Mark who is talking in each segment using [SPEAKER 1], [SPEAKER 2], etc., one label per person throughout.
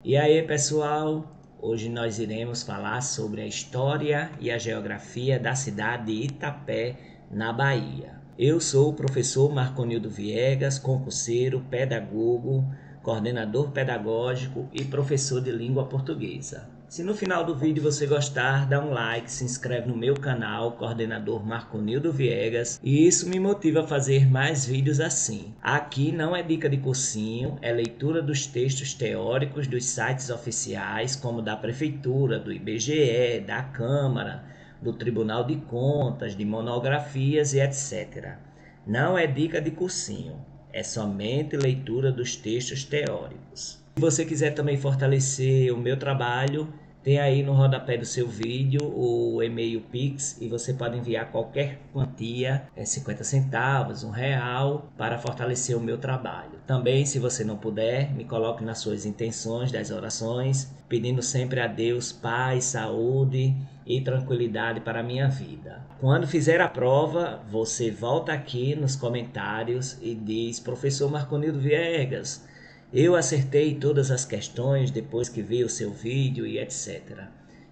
[SPEAKER 1] E aí, pessoal, hoje nós iremos falar sobre a história e a geografia da cidade de Itapé, na Bahia. Eu sou o professor Marconildo Viegas, concurseiro, pedagogo, coordenador pedagógico e professor de língua portuguesa. Se no final do vídeo você gostar, dá um like, se inscreve no meu canal, coordenador Marconildo Viegas, e isso me motiva a fazer mais vídeos assim. Aqui não é dica de cursinho, é leitura dos textos teóricos dos sites oficiais, como da Prefeitura, do IBGE, da Câmara, do Tribunal de Contas, de monografias e etc. Não é dica de cursinho, é somente leitura dos textos teóricos. Se você quiser também fortalecer o meu trabalho, tem aí no rodapé do seu vídeo o e-mail Pix e você pode enviar qualquer quantia, 50 centavos, R$ 1, para fortalecer o meu trabalho. Também, se você não puder, me coloque nas suas intenções das orações, pedindo sempre a Deus paz, saúde e tranquilidade para a minha vida. Quando fizer a prova, você volta aqui nos comentários e diz: Professor Marconildo Viegas, eu acertei todas as questões depois que vi o seu vídeo e etc.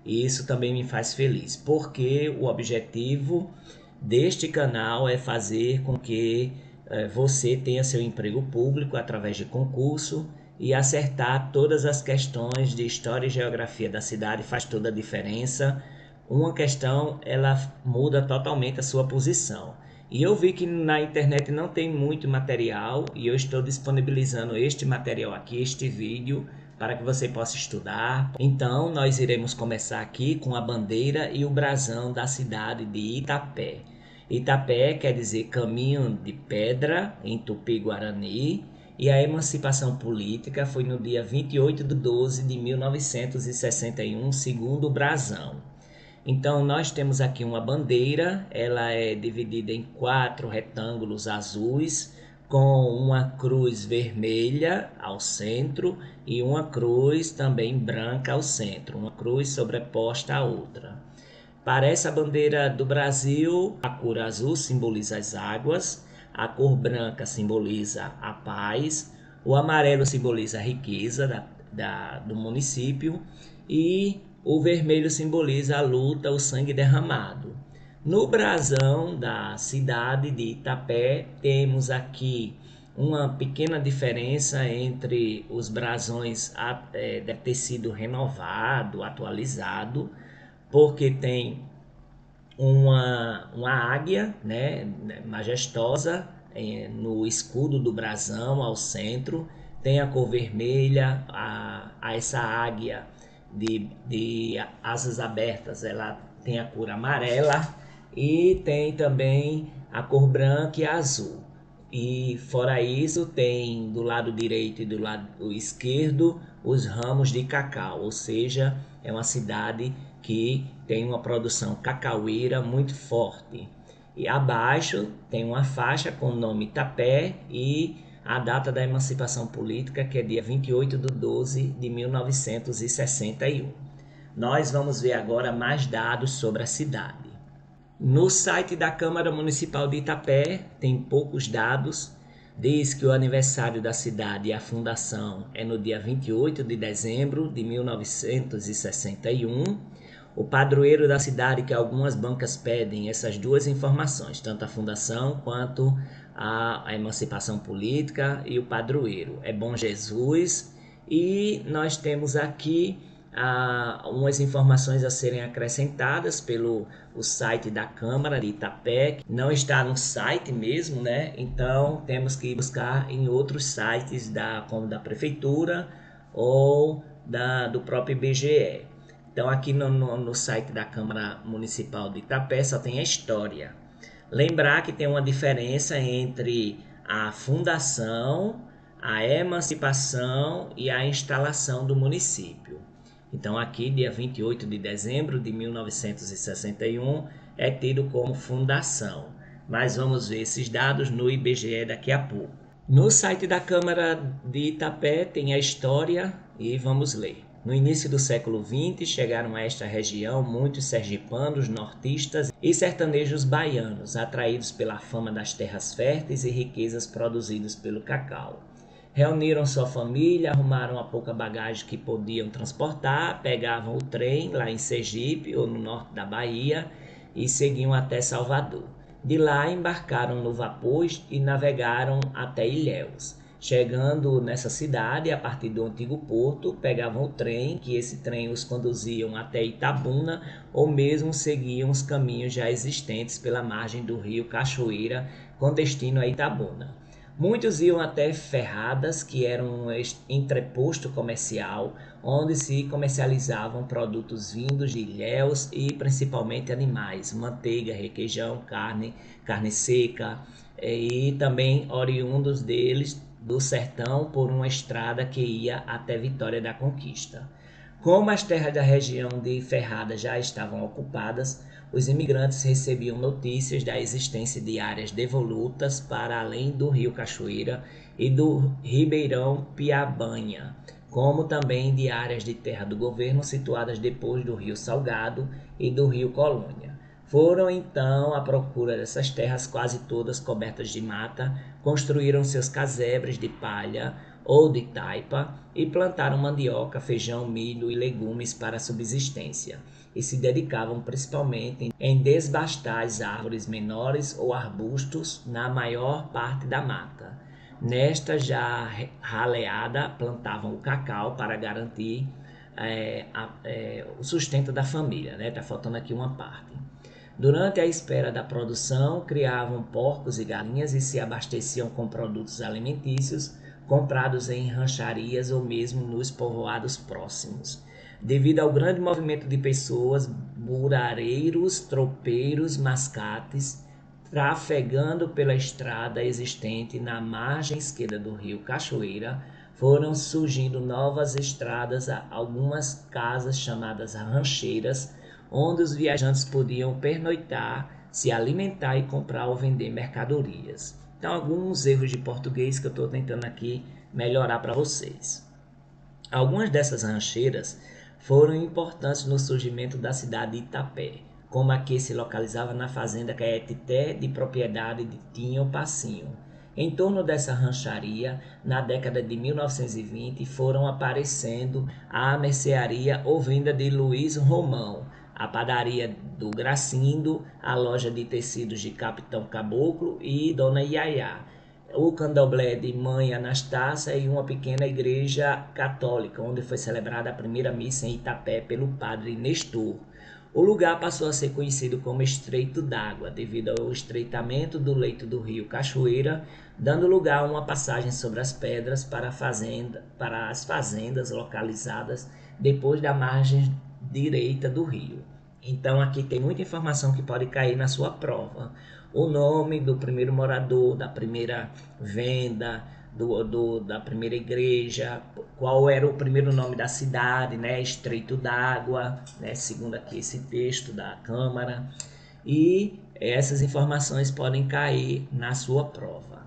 [SPEAKER 1] E isso também me faz feliz, porque o objetivo deste canal é fazer com que você tenha seu emprego público através de concurso e acertar todas as questões de história e geografia da cidade faz toda a diferença. Uma questão, ela muda totalmente a sua posição. E eu vi que na internet não tem muito material e eu estou disponibilizando este material aqui, este vídeo, para que você possa estudar. Então, nós iremos começar aqui com a bandeira e o brasão da cidade de Itapé. Itapé quer dizer caminho de pedra em Tupi-Guarani, e a emancipação política foi no dia 28 de 12 de 1961, segundo o brasão. Então, nós temos aqui uma bandeira, ela é dividida em 4 retângulos azuis, com uma cruz vermelha ao centro e uma cruz também branca ao centro, uma cruz sobreposta à outra. Para essa bandeira do Brasil, a cor azul simboliza as águas, a cor branca simboliza a paz, o amarelo simboliza a riqueza do município e o vermelho simboliza a luta, o sangue derramado. No brasão da cidade de Itapé, temos aqui uma pequena diferença entre os brasões, deve ter sido renovado, atualizado, porque tem uma águia, né, majestosa, no escudo do brasão ao centro, tem a cor vermelha, a essa águia de asas abertas, ela tem a cor amarela e tem também a cor branca e azul. E fora isso, tem do lado direito e do lado esquerdo os ramos de cacau, ou seja, é uma cidade que tem uma produção cacaueira muito forte. E abaixo tem uma faixa com o nome Itapé e a data da emancipação política, que é dia 28 de 12 de 1961. Nós vamos ver agora mais dados sobre a cidade. No site da Câmara Municipal de Itapé tem poucos dados. Diz que o aniversário da cidade e a fundação é no dia 28 de dezembro de 1961. O padroeiro da cidade, que algumas bancas pedem essas duas informações, tanto a fundação quanto a emancipação política e o padroeiro. É Bom Jesus. E nós temos aqui umas informações a serem acrescentadas pelo o site da Câmara de Itapé. Não está no site mesmo, né? Então temos que buscar em outros sites como da Prefeitura ou do próprio IBGE. Então aqui no site da Câmara Municipal de Itapé só tem a história. Lembrar que tem uma diferença entre a fundação, a emancipação e a instalação do município. Então aqui, dia 28 de dezembro de 1961, é tido como fundação. Mas vamos ver esses dados no IBGE daqui a pouco. No site da Câmara de Itapé tem a história e vamos ler. No início do século XX, chegaram a esta região muitos sergipanos, nortistas e sertanejos baianos, atraídos pela fama das terras férteis e riquezas produzidas pelo cacau. Reuniram sua família, arrumaram a pouca bagagem que podiam transportar, pegavam o trem lá em Sergipe ou no norte da Bahia e seguiam até Salvador. De lá embarcaram no vapor e navegaram até Ilhéus. Chegando nessa cidade, a partir do antigo porto, pegavam o trem, que esse trem os conduziam até Itabuna, ou mesmo seguiam os caminhos já existentes pela margem do rio Cachoeira, com destino a Itabuna. Muitos iam até Ferradas, que era um entreposto comercial, onde se comercializavam produtos vindos de Ilhéus e principalmente animais, manteiga, requeijão, carne seca, e também oriundos deles do sertão por uma estrada que ia até Vitória da Conquista. Como as terras da região de Ferrada já estavam ocupadas, os imigrantes recebiam notícias da existência de áreas devolutas para além do rio Cachoeira e do Ribeirão Piabanha, como também de áreas de terra do governo situadas depois do rio Salgado e do rio Colônia. Foram então à procura dessas terras quase todas cobertas de mata, construíram seus casebres de palha ou de taipa e plantaram mandioca, feijão, milho e legumes para a subsistência, e se dedicavam principalmente em desbastar as árvores menores ou arbustos na maior parte da mata. Nesta já raleada, plantavam o cacau para garantir o sustento da família, né? Tá faltando aqui uma parte. Durante a espera da produção, criavam porcos e galinhas e se abasteciam com produtos alimentícios comprados em rancharias ou mesmo nos povoados próximos. Devido ao grande movimento de pessoas, burareiros, tropeiros, mascates, trafegando pela estrada existente na margem esquerda do rio Cachoeira, foram surgindo novas estradas a algumas casas chamadas rancheiras, onde os viajantes podiam pernoitar, se alimentar e comprar ou vender mercadorias. Então, alguns erros de português que eu estou tentando aqui melhorar para vocês. Algumas dessas rancheiras foram importantes no surgimento da cidade de Itapé, como a que se localizava na fazenda Caetité, de propriedade de Tinho Passinho. Em torno dessa rancharia, na década de 1920, foram aparecendo a mercearia ou venda de Luiz Romão, a padaria do Gracindo, a loja de tecidos de Capitão Caboclo e Dona Iaiá, o candomblé de Mãe Anastácia e uma pequena igreja católica, onde foi celebrada a primeira missa em Itapé pelo padre Nestor. O lugar passou a ser conhecido como Estreito d'Água, devido ao estreitamento do leito do rio Cachoeira, dando lugar a uma passagem sobre as pedras para as fazendas localizadas depois da margem direita do rio. Então aqui tem muita informação que pode cair na sua prova. O nome do primeiro morador, da primeira venda, da primeira igreja, qual era o primeiro nome da cidade, né? Estreito d'Água, né? Segundo aqui esse texto da Câmara. E essas informações podem cair na sua prova.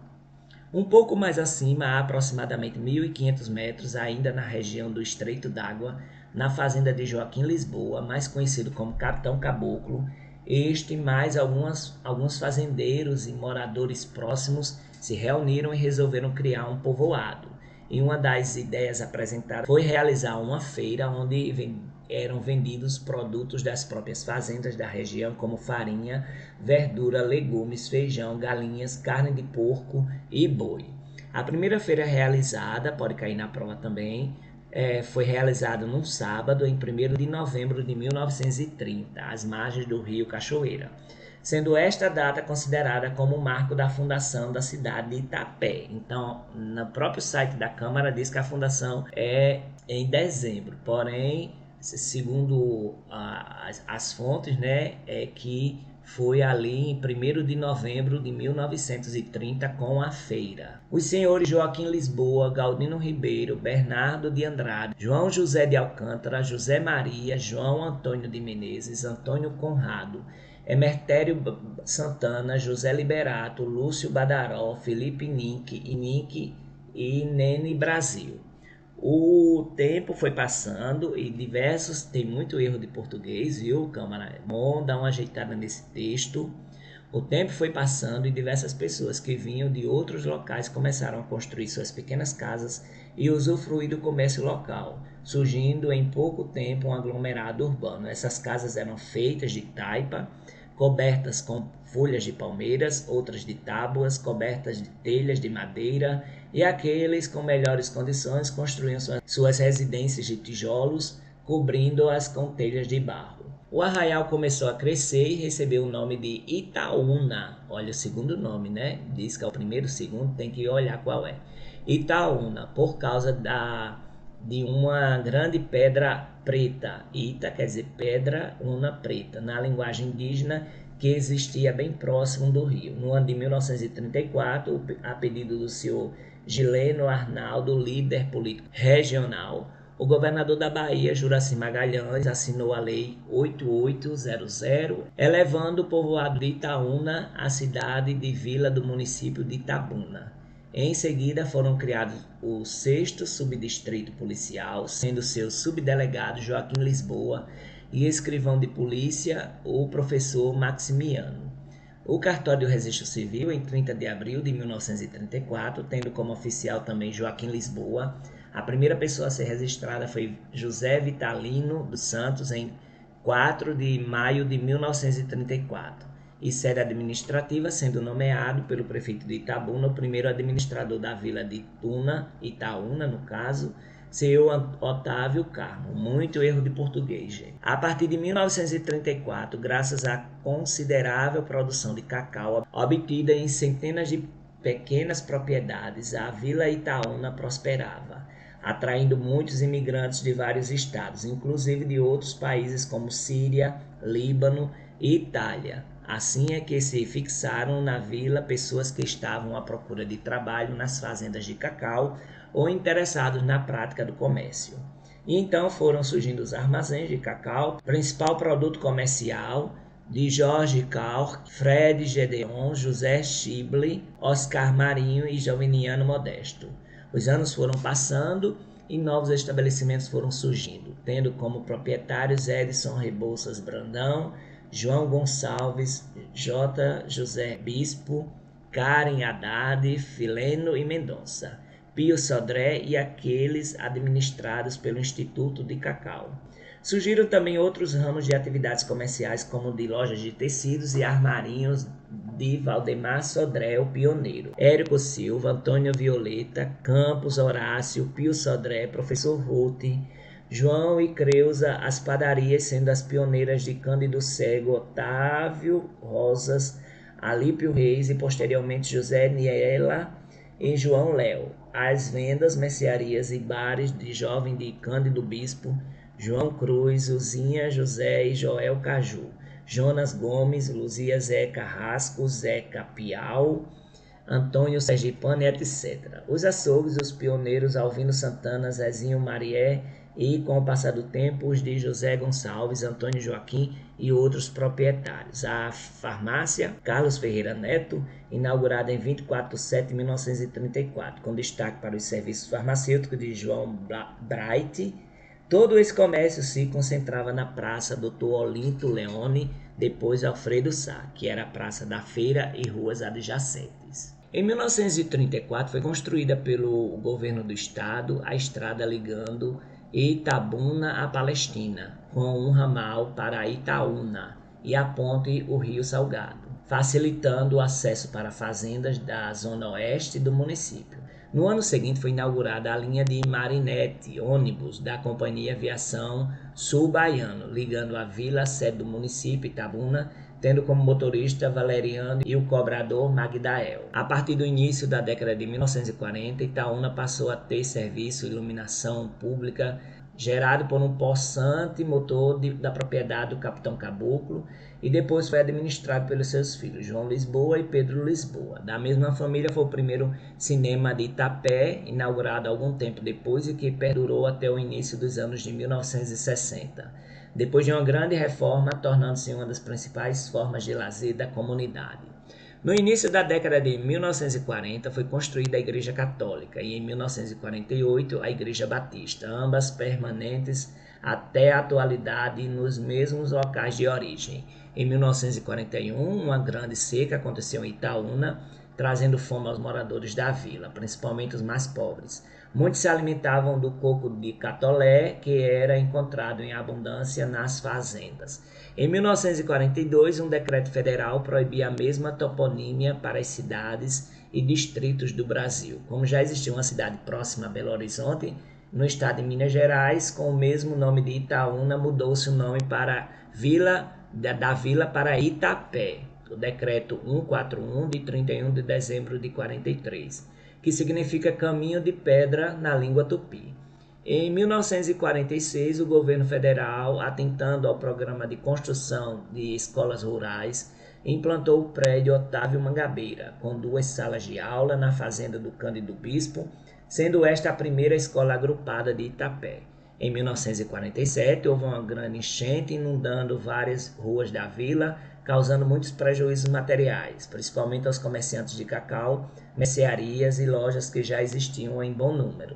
[SPEAKER 1] Um pouco mais acima, a aproximadamente 1.500 metros, ainda na região do Estreito d'Água, na fazenda de Joaquim Lisboa, mais conhecido como Capitão Caboclo, este mais alguns fazendeiros e moradores próximos se reuniram e resolveram criar um povoado. E uma das ideias apresentadas foi realizar uma feira onde eram vendidos produtos das próprias fazendas da região, como farinha, verdura, legumes, feijão, galinhas, carne de porco e boi. A primeira feira realizada, pode cair na prova também, foi realizada num sábado, em 1º de novembro de 1930, às margens do rio Cachoeira, sendo esta data considerada como o marco da fundação da cidade de Itapé. Então, no próprio site da Câmara diz que a fundação é em dezembro, porém, segundo as fontes, né, é que foi ali em 1º de novembro de 1930 com a feira. Os senhores Joaquim Lisboa, Galdino Ribeiro, Bernardo de Andrade, João José de Alcântara, José Maria, João Antônio de Menezes, Antônio Conrado, Emertério Santana, José Liberato, Lúcio Badaró, Felipe Nique e Nene Brasil. O tempo foi passando e tem muito erro de português, viu, Câmara? É bom dar uma ajeitada nesse texto. O tempo foi passando e diversas pessoas que vinham de outros locais começaram a construir suas pequenas casas e usufruir do comércio local, surgindo em pouco tempo um aglomerado urbano. Essas casas eram feitas de taipa, cobertas com folhas de palmeiras, outras de tábuas, cobertas de telhas de madeira, e aqueles com melhores condições construíam suas residências de tijolos, cobrindo-as com telhas de barro. O arraial começou a crescer e recebeu o nome de Itaúna. Olha o segundo nome, né? Diz que é o primeiro, o segundo, tem que olhar qual é. Itaúna, por causa de uma grande pedra preta. Ita quer dizer pedra, una preta, na linguagem indígena, que existia bem próximo do rio. No ano de 1934, a pedido do senhor Gileno Arnaldo, líder político regional, o governador da Bahia, Juraci Magalhães, assinou a Lei 8800, elevando o povoado de Itaúna à cidade de vila do município de Itabuna. Em seguida foram criados o 6º Subdistrito Policial, sendo seu subdelegado Joaquim Lisboa e escrivão de polícia o professor Maximiano. O cartório do registro civil, em 30 de abril de 1934, tendo como oficial também Joaquim Lisboa. A primeira pessoa a ser registrada foi José Vitalino dos Santos, em 4 de maio de 1934. E sede administrativa, sendo nomeado pelo prefeito de Itabuna, o primeiro administrador da vila de Itaúna, no caso, seu Otávio Carmo. Muito erro de português, gente. A partir de 1934, graças à considerável produção de cacau obtida em centenas de pequenas propriedades, a vila Itaúna prosperava, atraindo muitos imigrantes de vários estados, inclusive de outros países como Síria, Líbano e Itália. Assim é que se fixaram na vila pessoas que estavam à procura de trabalho nas fazendas de cacau ou interessados na prática do comércio. E então foram surgindo os armazéns de cacau, principal produto comercial de Jorge Kaur, Fred Gedeon, José Schible, Oscar Marinho e Joviniano Modesto. Os anos foram passando e novos estabelecimentos foram surgindo, tendo como proprietários Edson Rebouças Brandão, João Gonçalves, J. José Bispo, Karen Haddad, Fileno e Mendonça, Pio Sodré e aqueles administrados pelo Instituto de Cacau. Surgiram também outros ramos de atividades comerciais, como de lojas de tecidos e armarinhos de Valdemar Sodré, o pioneiro, Érico Silva, Antônio Violeta, Campos Horácio, Pio Sodré, Professor Ruth, João e Creuza, as padarias sendo as pioneiras de Cândido Cego, Otávio Rosas, Alípio Reis e posteriormente José Niela e João Léo. As vendas, mercearias e bares de Jovem de Cândido Bispo, João Cruz, Uzinha José e Joel Caju, Jonas Gomes, Luzia Zé Carrasco, Zeca Piau, Antônio Sergipano, etc. Os açougues, os pioneiros Alvino Santana, Zezinho Marié e, com o passar do tempo, os de José Gonçalves, Antônio Joaquim e outros proprietários. A farmácia Carlos Ferreira Neto, inaugurada em 24 de setembro de 1934, com destaque para os serviços farmacêuticos de João Bright. Todo esse comércio se concentrava na Praça Dr. Olinto Leone, depois Alfredo Sá, que era a Praça da Feira e ruas adjacentes. Em 1934 foi construída pelo governo do estado a estrada ligando Itabuna à Palestina, com um ramal para Itaúna e a ponte o Rio Salgado, facilitando o acesso para fazendas da zona oeste do município. No ano seguinte foi inaugurada a linha de Marinete, ônibus da Companhia Aviação Sul Baiano, ligando a vila sede do município, Itabuna, tendo como motorista Valeriano e o cobrador Magdael. A partir do início da década de 1940, Itaúna passou a ter serviço de iluminação pública gerado por um possante motor da propriedade do Capitão Caboclo, e depois foi administrado pelos seus filhos, João Lisboa e Pedro Lisboa. Da mesma família foi o primeiro cinema de Itapé, inaugurado algum tempo depois e que perdurou até o início dos anos de 1960, depois de uma grande reforma, tornando-se uma das principais formas de lazer da comunidade. No início da década de 1940 foi construída a Igreja Católica e em 1948 a Igreja Batista, ambas permanentes até a atualidade nos mesmos locais de origem. Em 1941, uma grande seca aconteceu em Itaúna, trazendo fome aos moradores da vila, principalmente os mais pobres. Muitos se alimentavam do coco de catolé, que era encontrado em abundância nas fazendas. Em 1942, um decreto federal proibia a mesma toponímia para as cidades e distritos do Brasil. Como já existia uma cidade próxima a Belo Horizonte, no estado de Minas Gerais, com o mesmo nome de Itaúna, mudou-se o nome para da vila para Itapé, o decreto 141 de 31 de dezembro de 43, que significa caminho de pedra na língua tupi. Em 1946, o governo federal, atentando ao programa de construção de escolas rurais, implantou o prédio Otávio Mangabeira, com 2 salas de aula na fazenda do Cândido Bispo, sendo esta a primeira escola agrupada de Itapé. Em 1947, houve uma grande enchente inundando várias ruas da vila, causando muitos prejuízos materiais, principalmente aos comerciantes de cacau, mercearias e lojas que já existiam em bom número.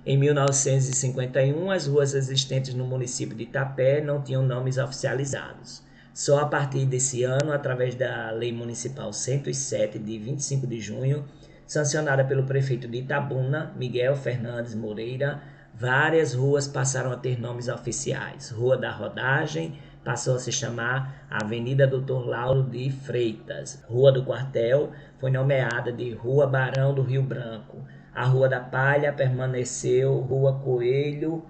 [SPEAKER 1] Em 1951, as ruas existentes no município de Itapé não tinham nomes oficializados. Só a partir desse ano, através da Lei Municipal 107, de 25 de junho, sancionada pelo prefeito de Itabuna, Miguel Fernandes Moreira, várias ruas passaram a ter nomes oficiais. Rua da Rodagem passou a se chamar Avenida Doutor Lauro de Freitas. Rua do Quartel foi nomeada de Rua Barão do Rio Branco. A Rua da Palha permaneceu Rua Coelho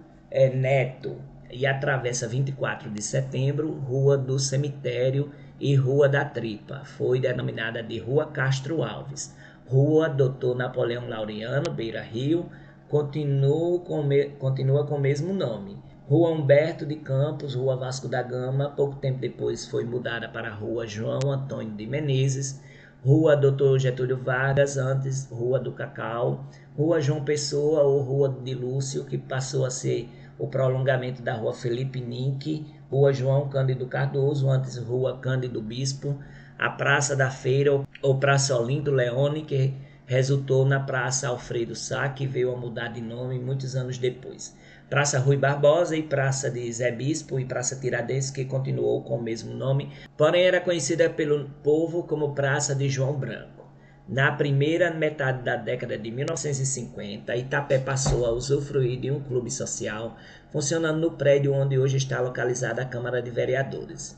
[SPEAKER 1] Neto. E a Travessa 24 de Setembro, Rua do Cemitério e Rua da Tripa, foi denominada de Rua Castro Alves. Rua Doutor Napoleão Laureano, Beira Rio, continua com o mesmo nome. Rua Humberto de Campos, Rua Vasco da Gama, pouco tempo depois foi mudada para Rua João Antônio de Menezes. Rua Doutor Getúlio Vargas, antes Rua do Cacau. Rua João Pessoa ou Rua de Lúcio, que passou a ser o prolongamento da Rua Felipe Ninck. Rua João Cândido Cardoso, antes Rua Cândido Bispo. A Praça da Feira ou Praça Olindo Leone, que resultou na Praça Alfredo Sá, que veio a mudar de nome muitos anos depois. Praça Rui Barbosa e Praça de Zé Bispo e Praça Tiradentes, que continuou com o mesmo nome, porém era conhecida pelo povo como Praça de João Branco. Na primeira metade da década de 1950, Itapé passou a usufruir de um clube social, funcionando no prédio onde hoje está localizada a Câmara de Vereadores,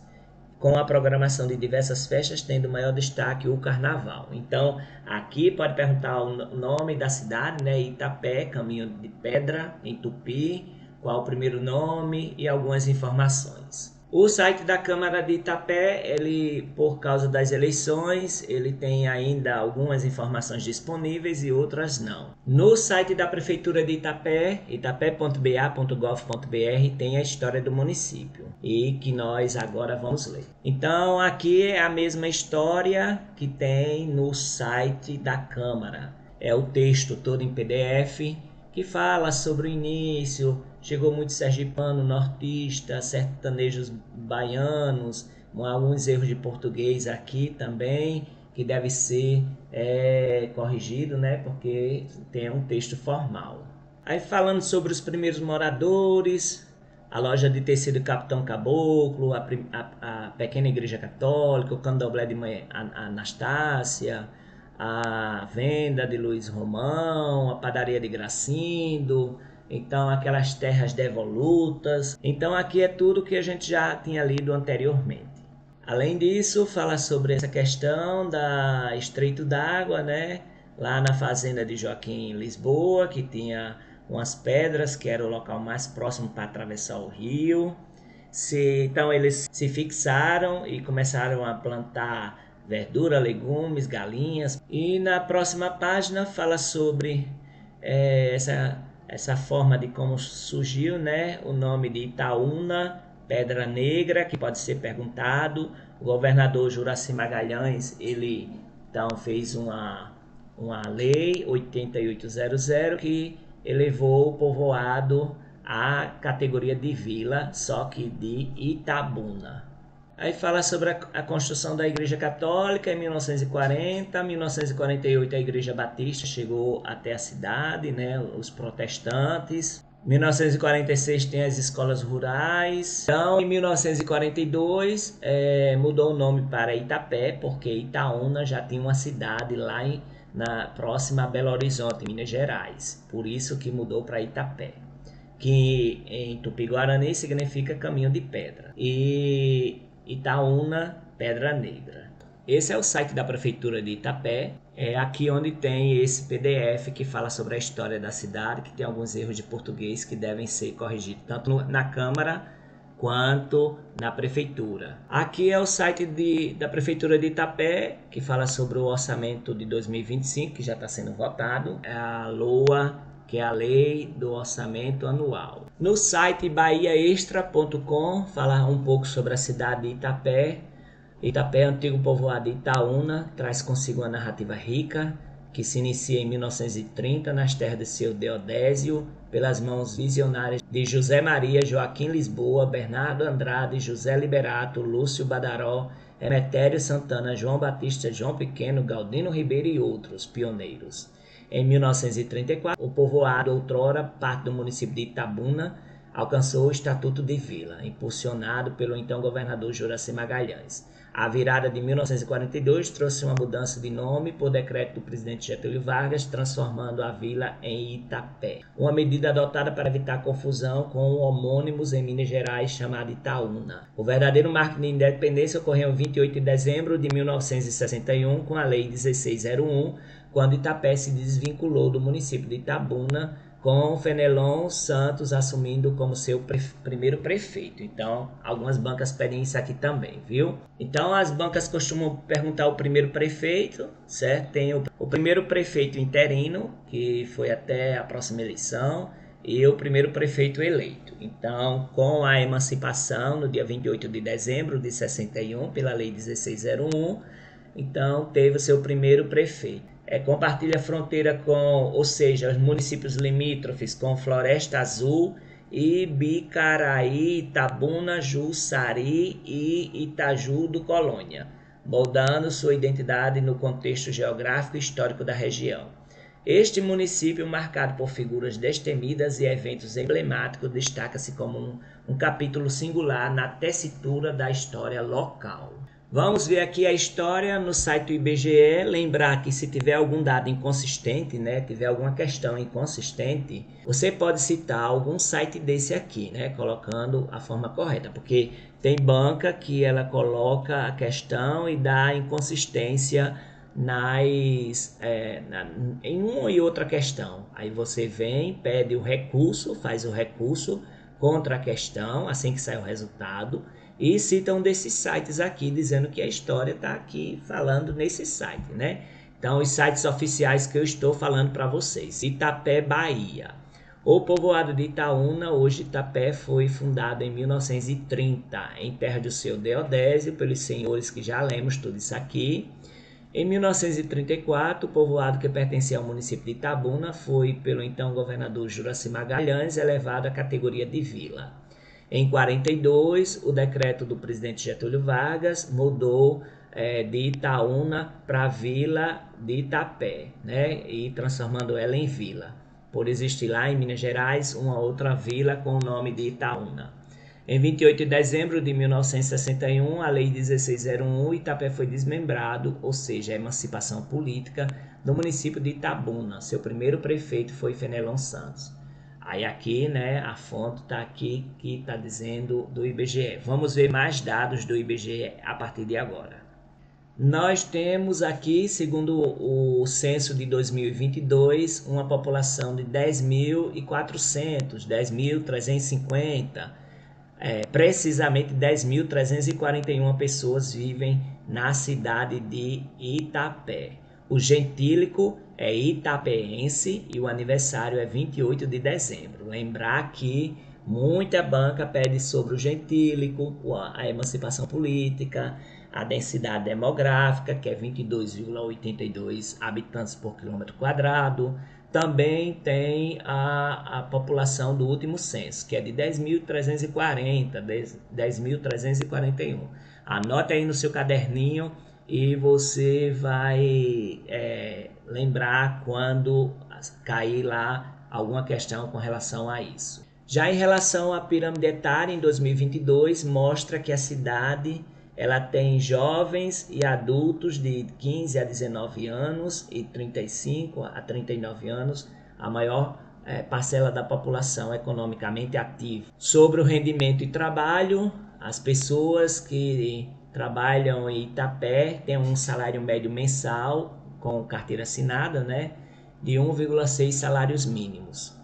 [SPEAKER 1] com a programação de diversas festas, tendo maior destaque o Carnaval. Então, aqui pode perguntar o nome da cidade, né? Itapé, Caminho de Pedra, em Tupi, qual o primeiro nome e algumas informações. O site da Câmara de Itapé, ele, por causa das eleições, ele tem ainda algumas informações disponíveis e outras não. No site da Prefeitura de Itapé, itapé.ba.gov.br, tem a história do município e que nós agora vamos ler. Então, aqui é a mesma história que tem no site da Câmara. É o texto todo em PDF, que fala sobre o início. Chegou muito sergipano, nortista, sertanejos baianos, alguns erros de português aqui também, que deve ser corrigido, né? Porque tem um texto formal. Aí falando sobre os primeiros moradores, a loja de tecido Capitão Caboclo, a pequena igreja católica, o candomblé de Mãe Anastácia, a venda de Luiz Romão, a padaria de Gracindo, então aquelas terras devolutas. Então aqui é tudo que a gente já tinha lido anteriormente. Além disso, fala sobre essa questão da Estreito d'Água, né? Lá na fazenda de Joaquim Lisboa, que tinha umas pedras, que era o local mais próximo para atravessar o rio. Então eles se fixaram e começaram a plantar verdura, legumes, galinhas. E na próxima página fala sobre essa forma de como surgiu, né, o nome de Itaúna, Pedra Negra, que pode ser perguntado. O governador Juraci Magalhães, ele então fez uma lei 8800 que elevou o povoado à categoria de vila, só que de Itabuna. Aí fala sobre a construção da Igreja Católica em 1940, 1948 a Igreja Batista chegou até a cidade, né, os protestantes. 1946 tem as escolas rurais. Então, em 1942, mudou o nome para Itapé, porque Itaúna já tinha uma cidade lá próxima a Belo Horizonte, Minas Gerais. Por isso que mudou para Itapé, que em Tupi-Guarani significa caminho de pedra. E Itaúna, Pedra Negra. Esse é o site da Prefeitura de Itapé. É aqui onde tem esse PDF que fala sobre a história da cidade, que tem alguns erros de português que devem ser corrigidos, tanto na Câmara quanto na Prefeitura. Aqui é o site da Prefeitura de Itapé, que fala sobre o orçamento de 2025, que já está sendo votado. É a LOA, que é a Lei do Orçamento Anual. No site bahiaextra.com fala um pouco sobre a cidade de Itapé. Itapé, antigo povoado de Itaúna, traz consigo uma narrativa rica, que se inicia em 1930 nas terras de seu Deodésio, pelas mãos visionárias de José Maria, Joaquim Lisboa, Bernardo Andrade, José Liberato, Lúcio Badaró, Emetério Santana, João Batista, João Pequeno, Galdino Ribeiro e outros pioneiros. Em 1934, o povoado, outrora parte do município de Itabuna, alcançou o Estatuto de Vila, impulsionado pelo então governador Juraci Magalhães. A virada de 1942 trouxe uma mudança de nome por decreto do presidente Getúlio Vargas, transformando a vila em Itapé. Uma medida adotada para evitar confusão com homônimos em Minas Gerais chamado Itaúna. O verdadeiro marco de independência ocorreu em 28 de dezembro de 1961 com a Lei 1601, quando Itapé se desvinculou do município de Itabuna, com Fenelon Santos assumindo como seu primeiro prefeito. Então, algumas bancas pedem isso aqui também, viu? Então, as bancas costumam perguntar o primeiro prefeito, certo? Tem o primeiro prefeito interino, que foi até a próxima eleição, e o primeiro prefeito eleito. Então, com a emancipação, no dia 28 de dezembro de 61, pela Lei 1601, então teve o seu primeiro prefeito. Compartilha fronteira com, ou seja, os municípios limítrofes com Floresta Azul, Ibicaraí, Itabuna, Jussari e Itaju do Colônia, moldando sua identidade no contexto geográfico e histórico da região. Este município, marcado por figuras destemidas e eventos emblemáticos, destaca-se como um capítulo singular na tessitura da história local. Vamos ver aqui a história no site do IBGE. Lembrar que se tiver algum dado inconsistente, tiver alguma questão inconsistente, você pode citar algum site desse aqui, colocando a forma correta, porque tem banca que ela coloca a questão e dá inconsistência em uma e outra questão. Aí você vem, pede o recurso, faz o recurso contra a questão, assim que sai o resultado, e cita um desses sites aqui, dizendo que a história está aqui falando nesse site, Então, os sites oficiais que eu estou falando para vocês. Itapé, Bahia. O povoado de Itaúna, hoje Itapé, foi fundado em 1930, em terra do seu Deodésio, pelos senhores que já lemos tudo isso aqui. Em 1934, o povoado que pertencia ao município de Itabuna foi, pelo então governador Juraci Magalhães, elevado à categoria de vila. Em 42, o decreto do presidente Getúlio Vargas mudou de Itaúna para a vila de Itapé, e transformando ela em vila, por existir lá em Minas Gerais uma outra vila com o nome de Itaúna. Em 28 de dezembro de 1961, a Lei 1601, Itapé foi desmembrado, ou seja, a emancipação política do município de Itabuna. Seu primeiro prefeito foi Fenelon Santos. Aí aqui, a fonte está aqui que está dizendo do IBGE. Vamos ver mais dados do IBGE a partir de agora. Nós temos aqui, segundo o censo de 2022, uma população de 10.400, 10.350. Precisamente 10.341 pessoas vivem na cidade de Itapé. O gentílico é itapeense e o aniversário é 28 de dezembro. Lembrar que muita banca pede sobre o gentílico, a emancipação política, a densidade demográfica, que é 22,82 habitantes por quilômetro quadrado. Também tem a população do último censo, que é de 10.340, 10.341. Anote aí no seu caderninho e você vai lembrar quando cair lá alguma questão com relação a isso. Já em relação à pirâmide etária, em 2022, mostra que a cidade ela tem jovens e adultos de 15 a 19 anos e 35 a 39 anos, a maior parcela da população economicamente ativa. Sobre o rendimento e trabalho, as pessoas que trabalham em Itapé têm um salário médio mensal com carteira assinada, né, de 1,6 salários mínimos.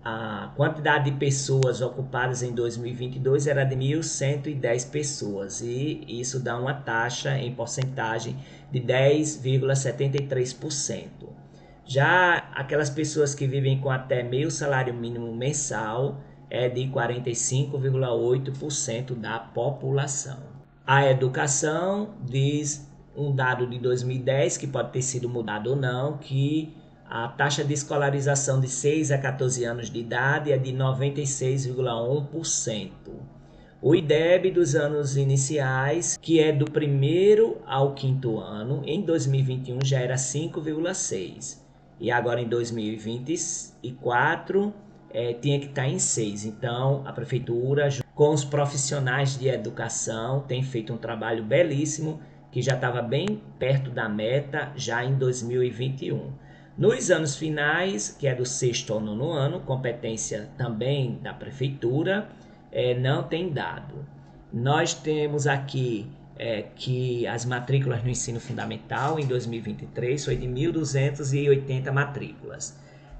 [SPEAKER 1] A quantidade de pessoas ocupadas em 2022 era de 1.110 pessoas e isso dá uma taxa em porcentagem de 10,73%. Já aquelas pessoas que vivem com até meio salário mínimo mensal é de 45,8% da população. A educação diz um dado de 2010, que pode ter sido mudado ou não, que a taxa de escolarização de 6 a 14 anos de idade é de 96,1%. O IDEB dos anos iniciais, que é do primeiro ao quinto ano, em 2021 já era 5,6%. E agora em 2024 tinha que estar em 6%. Então a prefeitura, com os profissionais de educação, tem feito um trabalho belíssimo, que já estava bem perto da meta já em 2021. Nos anos finais, que é do 6º ao 9º ano, competência também da prefeitura, não tem dado. Nós temos aqui que as matrículas no ensino fundamental em 2023 foi de 1.280 matrículas.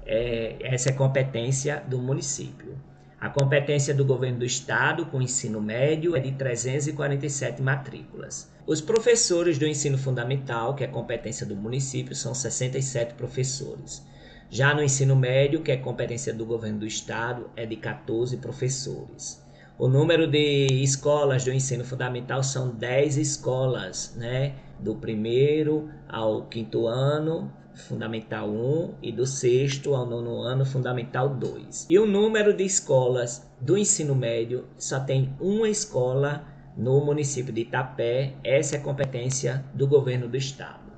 [SPEAKER 1] Essa é competência do município. A competência do governo do estado com o ensino médio é de 347 matrículas. Os professores do ensino fundamental, que é competência do município, são 67 professores. Já no ensino médio, que é competência do governo do estado, é de 14 professores. O número de escolas do ensino fundamental são 10 escolas, né? Do 1º ao 5º ano, Fundamental 1, e do 6º ao 9º ano, Fundamental 2. E o número de escolas do ensino médio, só tem uma escola no município de Itapé. Essa é a competência do governo do estado.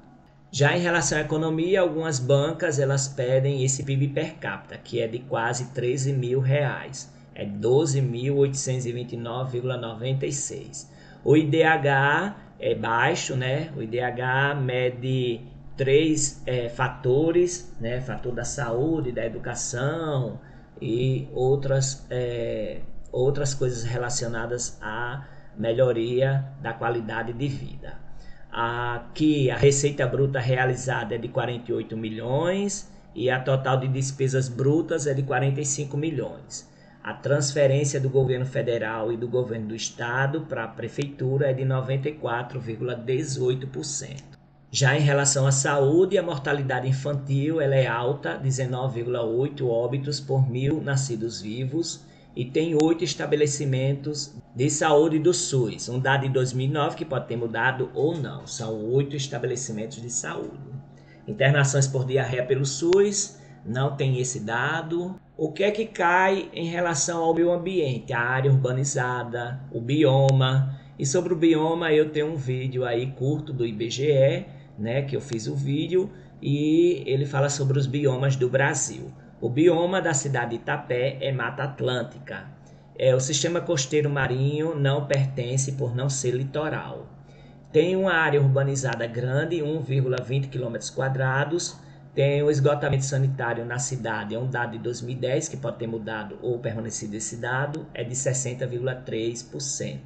[SPEAKER 1] Já em relação à economia, algumas bancas elas pedem esse PIB per capita, que é de quase R$13 mil. É 12.829,96. O IDH é baixo, né? O IDH mede 3 fatores, né? Fator da saúde, da educação e outras coisas relacionadas à melhoria da qualidade de vida. Aqui a receita bruta realizada é de 48 milhões e a total de despesas brutas é de 45 milhões. A transferência do governo federal e do governo do estado para a prefeitura é de 94,18%. Já em relação à saúde, a mortalidade infantil ela é alta, 19,8 óbitos por 1.000 nascidos vivos, e tem 8 estabelecimentos de saúde do SUS. Um dado de 2009 que pode ter mudado ou não. São 8 estabelecimentos de saúde. Internações por diarreia pelo SUS, não tem esse dado. O que é que cai em relação ao meio ambiente? A área urbanizada, o bioma. E sobre o bioma eu tenho um vídeo aí curto do IBGE, né, que eu fiz o vídeo, e ele fala sobre os biomas do Brasil. O bioma da cidade de Itapé é Mata Atlântica. O sistema costeiro marinho não pertence por não ser litoral. Tem uma área urbanizada grande, 1,20 km². Tem o esgotamento sanitário na cidade, é um dado de 2010, que pode ter mudado ou permanecido esse dado, é de 60,3%.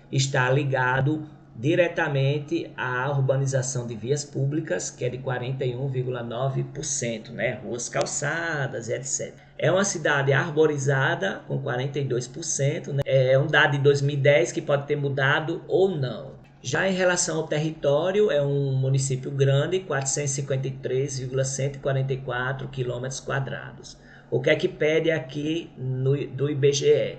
[SPEAKER 1] Está ligado diretamente à urbanização de vias públicas, que é de 41,9%, né? Ruas, calçadas, etc. É uma cidade arborizada, com 42%, né? É um dado de 2010 que pode ter mudado ou não. Já em relação ao território, é um município grande, 453,144 km². O que é que pede aqui do IBGE?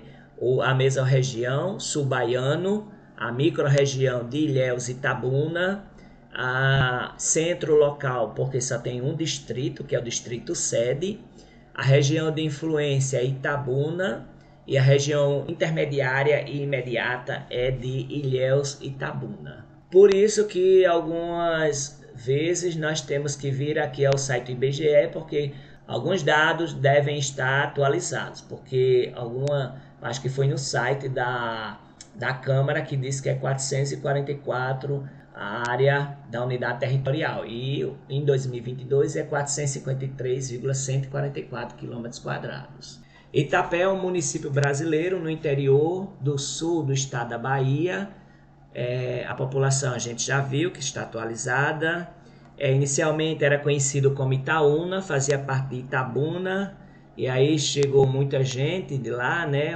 [SPEAKER 1] A mesorregião sul-baiano, a microrregião de Ilhéus e Itabuna, a centro local, porque só tem um distrito, que é o distrito sede, a região de influência é Itabuna, e a região intermediária e imediata é de Ilhéus e Itabuna. Por isso que algumas vezes nós temos que vir aqui ao site do IBGE, porque Alguns dados devem estar atualizados, porque acho que foi no site da Câmara que disse que é 444 a área da unidade territorial e em 2022 é 453,144 km². Itapé é um município brasileiro no interior do sul do estado da Bahia. A população a gente já viu que está atualizada. Inicialmente era conhecido como Itaúna, fazia parte de Itabuna, e aí chegou muita gente de lá, né?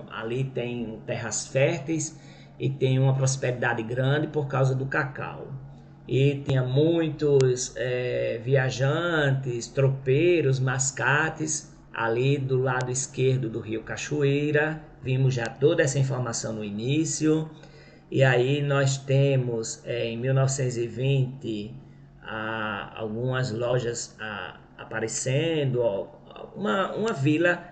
[SPEAKER 1] Ali tem terras férteis e tem uma prosperidade grande por causa do cacau. E tinha muitos viajantes, tropeiros, mascates, ali do lado esquerdo do rio Cachoeira. Vimos já toda essa informação no início. E aí nós temos, em 1920, algumas lojas aparecendo, uma vila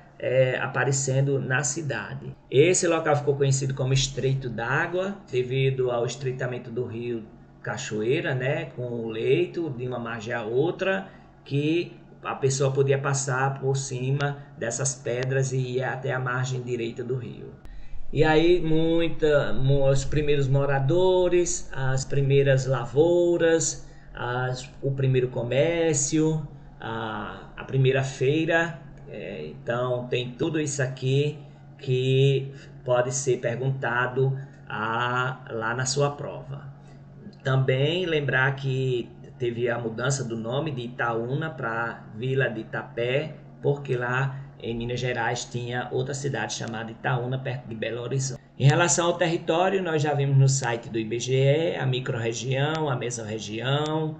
[SPEAKER 1] aparecendo na cidade. Esse local ficou conhecido como Estreito d'Água, devido ao estreitamento do rio Cachoeira, né, com o leito de uma margem à outra, que a pessoa podia passar por cima dessas pedras e ir até a margem direita do rio. E aí os primeiros moradores, as primeiras lavouras, o primeiro comércio, a primeira feira. Então tem tudo isso aqui que pode ser perguntado lá na sua prova. Também lembrar que teve a mudança do nome de Itaúna para Vila de Itapé, porque lá em Minas Gerais tinha outra cidade chamada Itaúna, perto de Belo Horizonte. Em relação ao território, nós já vimos no site do IBGE a microrregião, a mesorregião.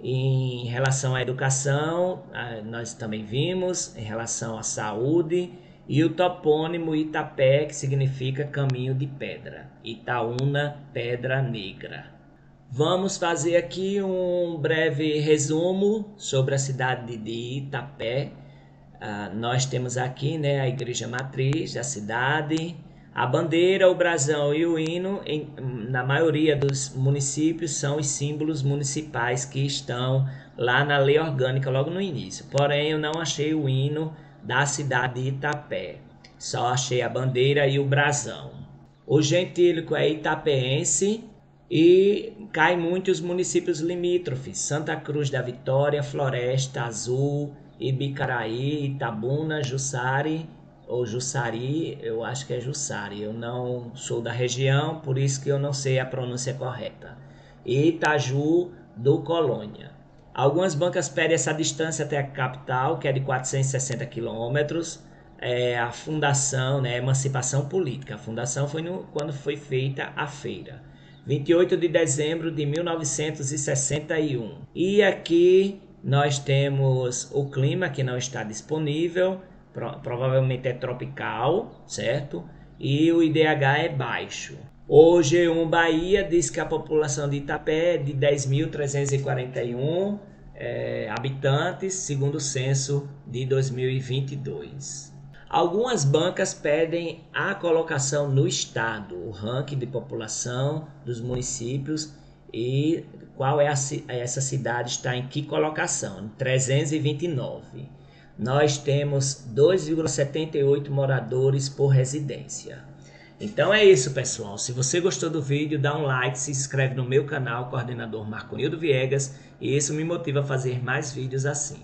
[SPEAKER 1] Em relação à educação, nós também vimos, em relação à saúde, e o topônimo Itapé, que significa caminho de pedra. Itaúna, Pedra Negra. Vamos fazer aqui um breve resumo sobre a cidade de Itapé. Nós temos aqui, né, a igreja matriz da cidade, a bandeira, o brasão e o hino. Na maioria dos municípios são os símbolos municipais que estão lá na lei orgânica logo no início. Porém, eu não achei o hino da cidade de Itapé, só achei a bandeira e o brasão. O gentílico é itapeense e cai muitos municípios limítrofes: Santa Cruz da Vitória, Floresta, Azul, Ibicaraí, Itabuna, Jussari, ou Jussari, eu acho que é Jussari, eu não sou da região, por isso que eu não sei a pronúncia correta, e Itaju do Colônia. Algumas bancas pedem essa distância até a capital, que é de 460 quilômetros. A fundação, né, emancipação política, a fundação foi quando foi feita a feira, 28 de dezembro de 1961. E aqui nós temos o clima, que não está disponível, provavelmente é tropical, certo? E o IDH é baixo. O G1 Bahia diz que a população de Itapé é de 10.341 habitantes, segundo o censo de 2022. Algumas bancas pedem a colocação no estado, o ranking de população dos municípios e qual essa cidade está em que colocação, 329. Nós temos 2,78 moradores por residência. Então é isso, pessoal. Se você gostou do vídeo, dá um like, se inscreve no meu canal, Coordenador Marconildo Viegas, e isso me motiva a fazer mais vídeos assim.